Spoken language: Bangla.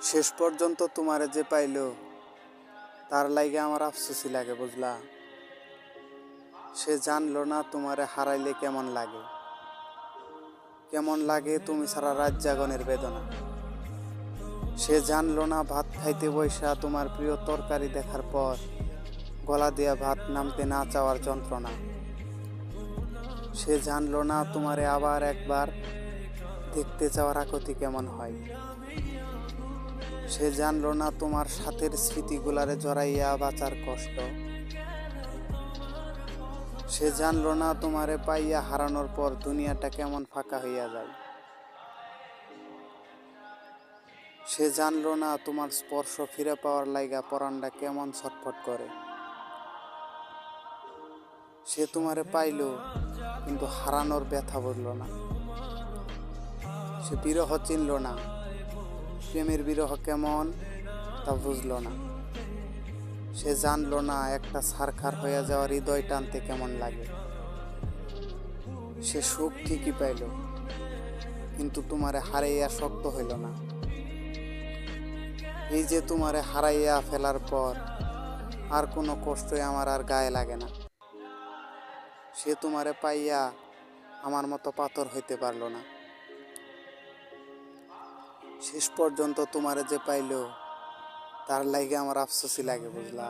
শেষ পর্যন্ত তোমারে যে পাইলো তার লাইগে আমার আফসোসই লাগে, বুঝলা। সে জানলো না তোমারে হারাইলে কেমন লাগে, কেমন লাগে তুমি সারা রাত জাগনের বেদনা। সে জানলো না ভাত খাইতে বৈশা তোমার প্রিয় তরকারি দেখার পর গলা দিয়া ভাত নামতে না চাওয়ার যন্ত্রণা। সে জানলো না তোমারে আবার একবার দেখতে চাওয়ার আকুতি কেমন হয়। সে জানলো না তোমার সাথের স্মৃতিগুলারে জড়াইয়া বাঁচার কষ্ট। সে জানলো না তোমারে পাইয়া হারানোর পর দুনিয়াটা কেমন ফাঁকা হইয়া যায়। সে জানলো না তোমার স্পর্শ ফিরে পাওয়ার লাইগা পরাণটা কেমন ছটফট করে। সে তোমারে পাইলো কিন্তু হারানোর ব্যথা বুঝলো না। সে বিরহ চিনল না, প্রেমের বিরহ কেমন তা বুঝলো না। সে জানলো না একটা ছারখার হয়ে যাওয়ার হৃদয় টানতে কেমন লাগে। সে সুখ ঠিকই পাইল কিন্তু তোমারে হারাইয়া শক্ত হইল না। এই যে তোমারে হারাইয়া ফেলার পর আর কোনো কষ্টই আমার আর গায়ে লাগে না। সে তোমারে পাইয়া আমার মতো পাথর হইতে পারল না। শেষ পর্যন্ত তোমারে যে পাইল তার লাইগে আমার আফসোসই লাগে, বুঝলা।